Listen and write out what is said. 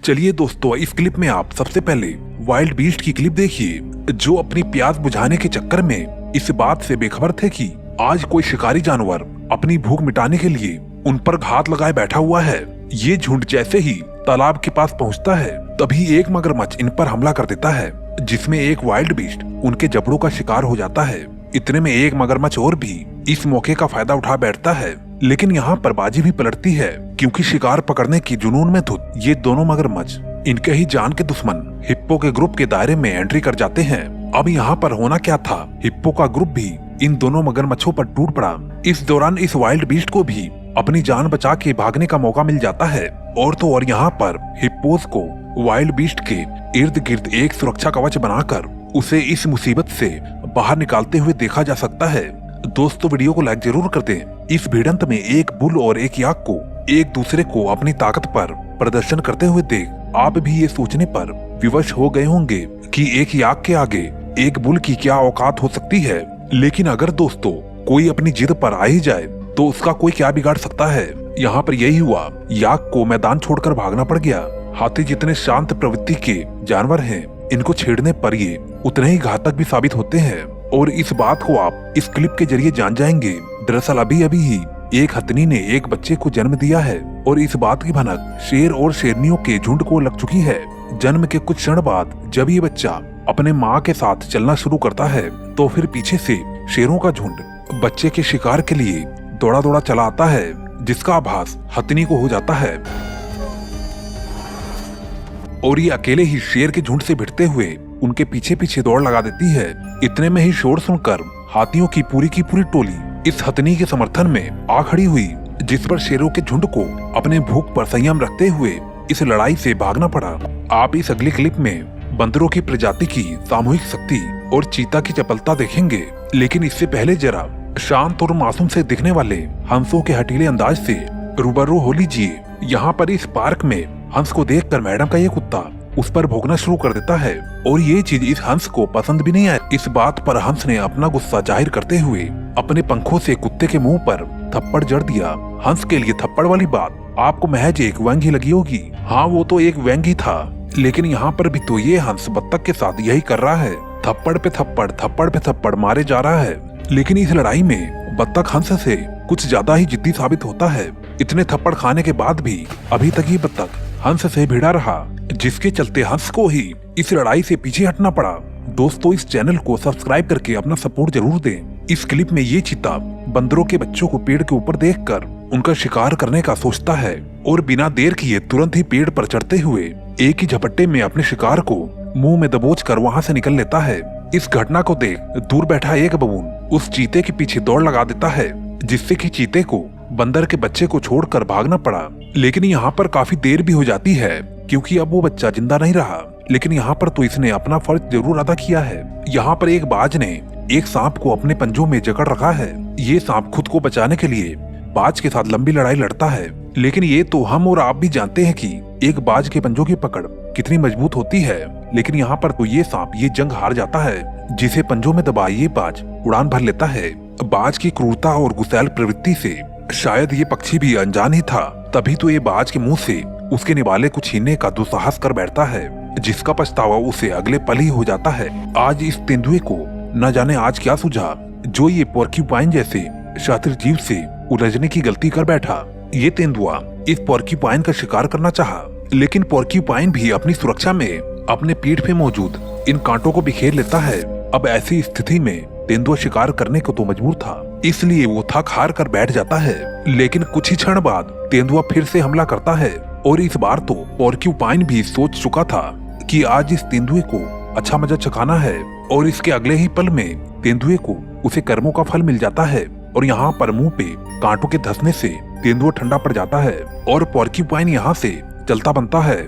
चलिए दोस्तों, इस क्लिप में आप सबसे पहले वाइल्ड बीस्ट की क्लिप देखिए, जो अपनी प्यास बुझाने के चक्कर में इस बात से बेखबर थे कि आज कोई शिकारी जानवर अपनी भूख मिटाने के लिए उन पर घात लगाए बैठा हुआ है। ये झुंड जैसे ही तालाब के पास पहुंचता है, तभी एक मगरमच्छ इन पर हमला कर देता है, जिसमें एक वाइल्ड बीस्ट उनके जबड़ों का शिकार हो जाता है। इतने में एक मगरमच्छ और भी इस मौके का फायदा उठा बैठता है, लेकिन यहाँ पर बाजी भी पलटती है, क्योंकि शिकार पकड़ने की जुनून में धुत ये दोनों मगरमच्छ इनके ही जान के दुश्मन हिप्पो के ग्रुप के दायरे में एंट्री कर जाते हैं। अब यहाँ पर होना क्या था, हिप्पो का ग्रुप भी इन दोनों मगरमच्छों पर टूट पड़ा। इस दौरान इस वाइल्ड बीस्ट को भी अपनी जान बचा के भागने का मौका मिल जाता है, और तो और यहाँ पर हिप्पोस को वाइल्ड बीस्ट के इर्द गिर्द एक सुरक्षा कवच बनाकर उसे इस मुसीबत से बाहर निकालते हुए देखा जा सकता है। दोस्तों, वीडियो को लाइक जरूर कर दें। इस भिड़ंत में एक बुल और एक याक को एक दूसरे को अपनी ताकत पर प्रदर्शन करते हुए देख आप भी ये सोचने पर विवश हो गए होंगे कि एक याक के आगे एक बुल की क्या औकात हो सकती है। लेकिन अगर दोस्तों कोई अपनी जिद पर आ ही जाए तो उसका कोई क्या बिगाड़ सकता है। यहाँ पर यही हुआ, याक को मैदान छोड़कर भागना पड़ गया। हाथी जितने शांत प्रवृत्ति के जानवर हैं, इनको छेड़ने पर ये उतने ही घातक भी साबित होते हैं, और इस बात को आप इस क्लिप के जरिए जान जाएंगे। दरअसल अभी अभी ही एक हथनी ने एक बच्चे को जन्म दिया है, और इस बात की भनक शेर और शेरनियों के झुंड को लग चुकी है। जन्म के कुछ क्षण बाद जब ये बच्चा अपने माँ के साथ चलना शुरू करता है, तो फिर पीछे से शेरों का झुंड बच्चे के शिकार के लिए दौड़ा दौड़ा चला आता है, जिसका आभास हथनी को हो जाता है, और ये अकेले ही शेर के झुंड से भिड़ते हुए उनके पीछे पीछे दौड़ लगा देती है। इतने में ही शोर सुनकर हाथियों की पूरी टोली इस हथनी के समर्थन में आ खड़ी हुई, जिस पर शेरों के झुंड को अपने भूख पर संयम रखते हुए इस लड़ाई से भागना पड़ा। आप इस अगली क्लिप में बंदरों की प्रजाति की सामूहिक शक्ति और चीता की चपलता देखेंगे, लेकिन इससे पहले जरा शांत और मासूम से दिखने वाले हंसों के हटीले अंदाज से रूबरू हो लीजिए। यहाँ पर इस पार्क में हंस को देखकर मैडम का ये कुत्ता उस पर भौंकना शुरू कर देता है, और ये चीज इस हंस को पसंद भी नहीं आई। इस बात पर हंस ने अपना गुस्सा जाहिर करते हुए अपने पंखों से कुत्ते के मुंह पर थप्पड़ जड़ दिया। हंस के लिए थप्पड़ वाली बात आपको महज एक व्यंग ही लगी होगी। हाँ, वो तो एक व्यंग ही था, लेकिन यहाँ पर भी तो ये हंस बत्तख के साथ यही कर रहा है। थप्पड़ पे थप्पड़ मारे जा रहा है, लेकिन इस लड़ाई में बत्तख हंस से कुछ ज्यादा ही जिद्दी साबित होता है। इतने थप्पड़ खाने के बाद भी अभी तक ये बत्तख हंस से भिड़ा रहा, जिसके चलते हंस को ही इस लड़ाई से पीछे हटना पड़ा। दोस्तों, इस चैनल को सब्सक्राइब करके अपना सपोर्ट जरूर दें। इस क्लिप में ये चीता बंदरों के बच्चों को पेड़ के ऊपर देखकर उनका शिकार करने का सोचता है, और बिना देर किए तुरंत ही पेड़ पर चढ़ते हुए एक ही झपट्टे में अपने शिकार को मुंह में दबोच कर वहाँ से निकल लेता है। इस घटना को देख दूर बैठा एक बबून उस चीते के पीछे दौड़ लगा देता है, जिससे कि चीते को बंदर के बच्चे को छोड़कर भागना पड़ा। लेकिन यहाँ पर काफी देर भी हो जाती है, क्योंकि अब वो बच्चा जिंदा नहीं रहा। लेकिन यहाँ पर तो इसने अपना फर्ज जरूर अदा किया है। यहाँ पर एक बाज ने एक सांप को अपने पंजों में जकड़ रखा है। ये सांप खुद को बचाने के लिए बाज के साथ लंबी लड़ाई लड़ता है, लेकिन ये तो हम और आप भी जानते हैं कि एक बाज के पंजों की पकड़ कितनी मजबूत होती है। लेकिन यहाँ पर तो ये सांप ये जंग हार जाता है, जिसे पंजों में दबाए ये बाज उड़ान भर लेता है। बाज की क्रूरता और गुस्सैल प्रवृत्ति से शायद ये पक्षी भी अनजान ही था, तभी तो ये बाज के मुंह से उसके निवाले को छीनने का दुस्साहस कर बैठता है, जिसका पछतावा उसे अगले पल ही हो जाता है। आज इस तेंदुए को न जाने आज क्या सूझा, जो ये पोर्क्यूपाइन जैसे शातिर जीव से उलझने की गलती कर बैठा। ये तेंदुआ इस पोर्क्यूपाइन का शिकार करना चाहा, लेकिन पोर्क्यूपाइन भी अपनी सुरक्षा में अपने पीठ पे मौजूद इन कांटों को बिखेर लेता है। अब ऐसी स्थिति में तेंदुआ शिकार करने को तो मजबूर था, इसलिए वो थक हार कर बैठ जाता है। लेकिन कुछ ही क्षण बाद तेंदुआ फिर से हमला करता है, और इस बार तो पोर्क्यूपाइन भी सोच चुका था कि आज इस तेंदुए को अच्छा मजा चखाना है, और इसके अगले ही पल में तेंदुए को उसे कर्मों का फल मिल जाता है। और यहाँ पर मुंह पे कांटों के धंसने से तेंदुआ ठंडा पड़ जाता है, और पोर्क्यूपाइन यहाँ से चलता बनता है।